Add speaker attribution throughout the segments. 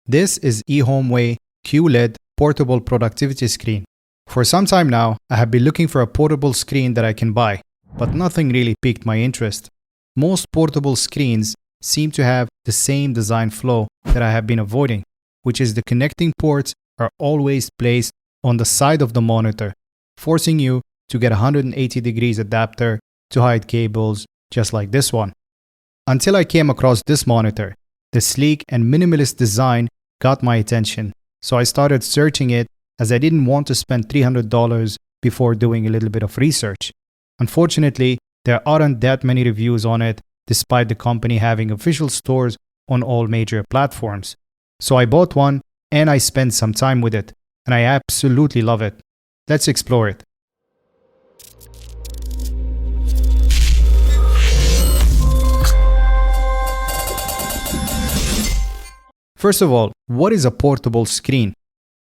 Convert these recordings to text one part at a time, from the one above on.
Speaker 1: This is EHOMEWEI QLED portable productivity screen. For some time now, I have been looking for a portable screen that I can buy, but nothing really piqued my interest. Most portable screens seem to have the same design flow that I have been avoiding, which is the connecting ports are always placed on the side of the monitor, forcing you to get a 180 degrees adapter to hide cables just like this one. Until I came across this monitor, the sleek and minimalist design got my attention, so I started searching it as I didn't want to spend $300 before doing a little bit of research. Unfortunately, there aren't that many reviews on it, despite the company having official stores on all major platforms. So I bought one and I spent some time with it, and I absolutely love it. Let's explore it. First of all, what is a portable screen?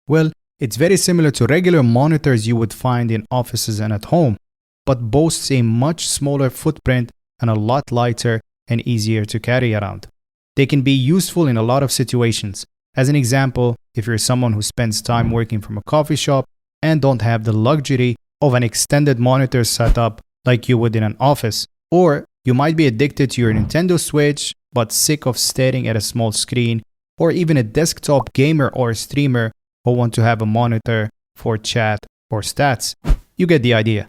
Speaker 1: Well, it's very similar to regular monitors you would find in offices and at home, but boasts a much smaller footprint and a lot lighter and easier to carry around. They can be useful in a lot of situations. As an example, if you're someone who spends time working from a coffee shop and don't have the luxury of an extended monitor setup like you would in an office, or you might be addicted to your Nintendo Switch but sick of staring at a small screen, or even a desktop gamer or streamer who want to have a monitor for chat or stats. You get the idea.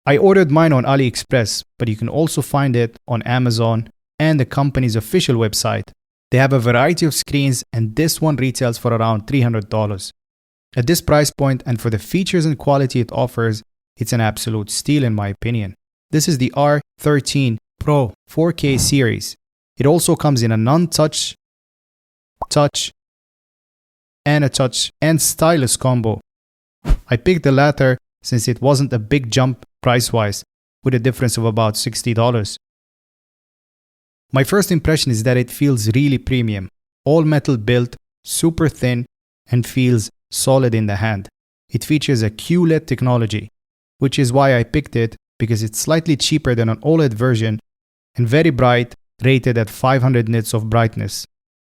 Speaker 1: I ordered mine on AliExpress, but you can also find it on Amazon and the company's official website. They have a variety of screens, and this one retails for around $300. At this price point and for the features and quality it offers, it's an absolute steal in my opinion. This is the R13 Pro 4K series. It also comes in a non-touch, touch and stylus combo. I picked the latter since it wasn't a big jump price-wise, with a difference of about $60. My first impression is that it feels really premium, all metal built, super thin, and feels solid in the hand. It features a QLED technology, which is why I picked it, because it's slightly cheaper than an OLED version and very bright, rated at 500 nits of brightness.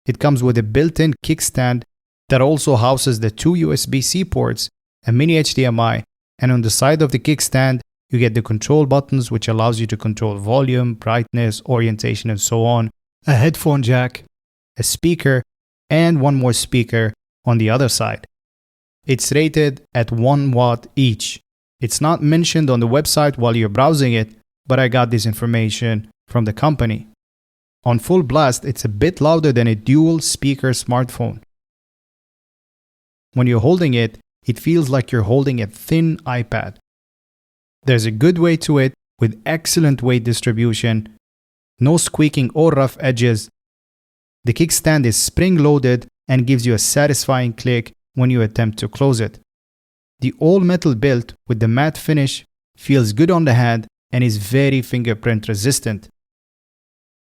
Speaker 1: It comes with a built-in kickstand that also houses the two USB-C ports, a mini HDMI, and on the side of the kickstand, you get the control buttons, which allows you to control volume, brightness, orientation, and so on, a headphone jack, a speaker, and one more speaker on the other side. It's rated at 1 watt each. It's not mentioned on the website while you're browsing it, but I got this information from the company. On full blast, it's a bit louder than a dual speaker smartphone. When you're holding it, it feels like you're holding a thin iPad. There's a good weight to it with excellent weight distribution, no squeaking or rough edges. The kickstand is spring-loaded and gives you a satisfying click when you attempt to close it. The all-metal build with the matte finish feels good on the hand and is very fingerprint resistant.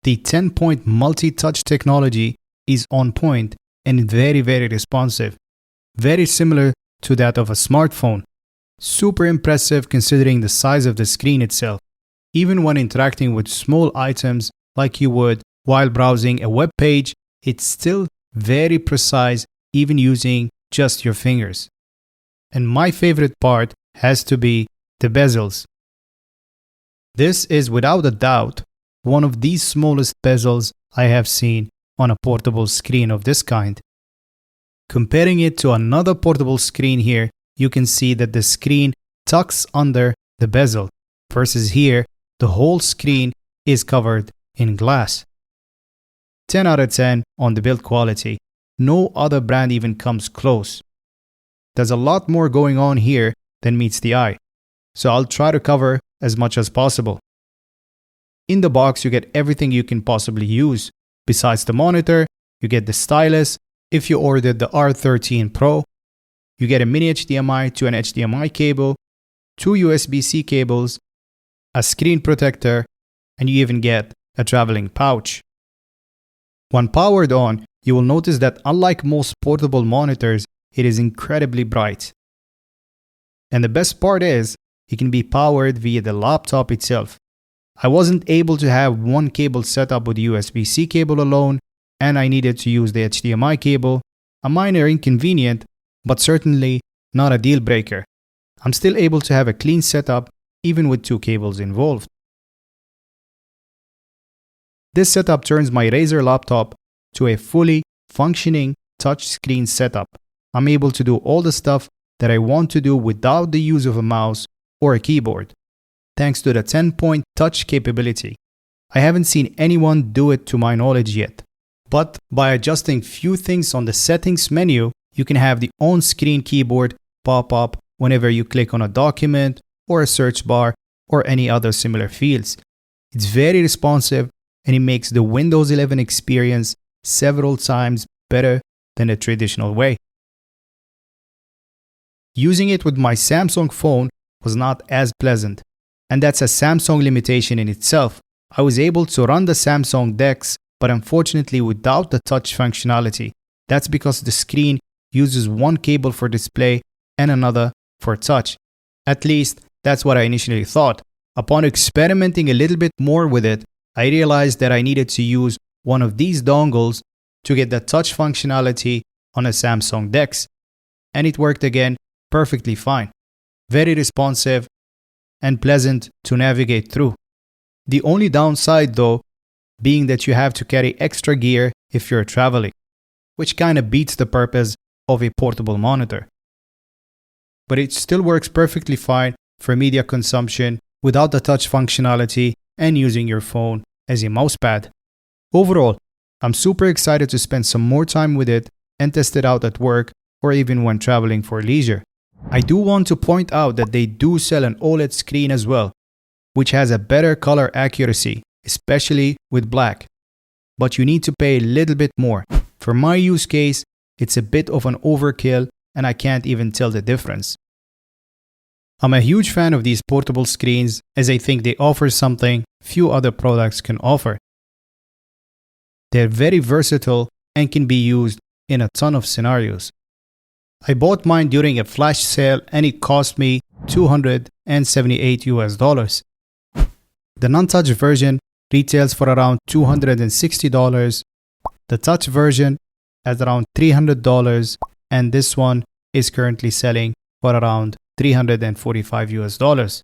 Speaker 1: The 10-point multi-touch technology is on point and very responsive, very similar to that of a smartphone. Super impressive considering the size of the screen itself. Even when interacting with small items like you would while browsing a web page, it's still very precise even using just your fingers. And my favorite part has to be the bezels. This is without a doubt one of the smallest bezels I have seen on a portable screen of this kind. Comparing it to another portable screen here, you can see that the screen tucks under the bezel, versus here, the whole screen is covered in glass. 10 out of 10 on the build quality. No other brand even comes close. There's a lot more going on here than meets the eye, so I'll try to cover as much as possible. In the box, you get everything you can possibly use. Besides the monitor, you get the stylus. If you ordered the R13 Pro, you get a mini HDMI to an HDMI cable, two USB-C cables, a screen protector, and you even get a traveling pouch. When powered on, you will notice that unlike most portable monitors, it is incredibly bright. And the best part is, it can be powered via the laptop itself. I wasn't able to have one cable set up with USB-C cable alone, and I needed to use the HDMI cable, a minor inconvenience, but certainly not a deal breaker. I'm still able to have a clean setup even with 2 cables involved. This setup turns my Razer laptop to a fully functioning touchscreen setup. I'm able to do all the stuff that I want to do without the use of a mouse or a keyboard, thanks to the 10-point touch capability. I haven't seen anyone do it to my knowledge yet. But by adjusting few things on the settings menu, you can have the on-screen keyboard pop up whenever you click on a document or a search bar or any other similar fields. It's very responsive and it makes the Windows 11 experience several times better than the traditional way. Using it with my Samsung phone was not as pleasant, and that's a Samsung limitation in itself. I was able to run the Samsung DeX, but unfortunately without the touch functionality. That's because the screen uses one cable for display and another for touch. At least, that's what I initially thought. Upon experimenting a little bit more with it, I realized that I needed to use one of these dongles to get the touch functionality on a Samsung DeX. And it worked again perfectly fine. Very responsive and pleasant to navigate through. The only downside though, being that you have to carry extra gear if you're traveling, which kind of beats the purpose of a portable monitor. But it still works perfectly fine for media consumption without the touch functionality and using your phone as a mousepad. Overall, I'm super excited to spend some more time with it and test it out at work or even when traveling for leisure. I do want to point out that they do sell an OLED screen as well, which has a better color accuracy, especially with black. But you need to pay a little bit more. For my use case, it's a bit of an overkill and I can't even tell the difference. I'm a huge fan of these portable screens as I think they offer something few other products can offer. They're very versatile and can be used in a ton of scenarios. I bought mine during a flash sale and it cost me $278. The non-touch version retails for around $260, the touch version at around $300, and this one is currently selling for around $345.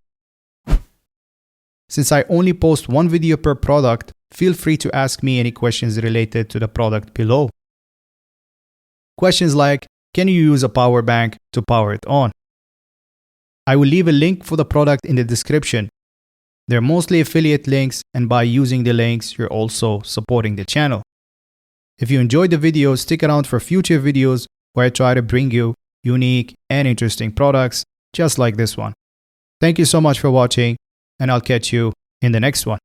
Speaker 1: Since I only post one video per product, feel free to ask me any questions related to the product below. Questions like, can you use a power bank to power it on? I will leave a link for the product in the description. They're mostly affiliate links, and by using the links, you're also supporting the channel. If you enjoyed the video, stick around for future videos where I try to bring you unique and interesting products just like this one. Thank you so much for watching, and I'll catch you in the next one.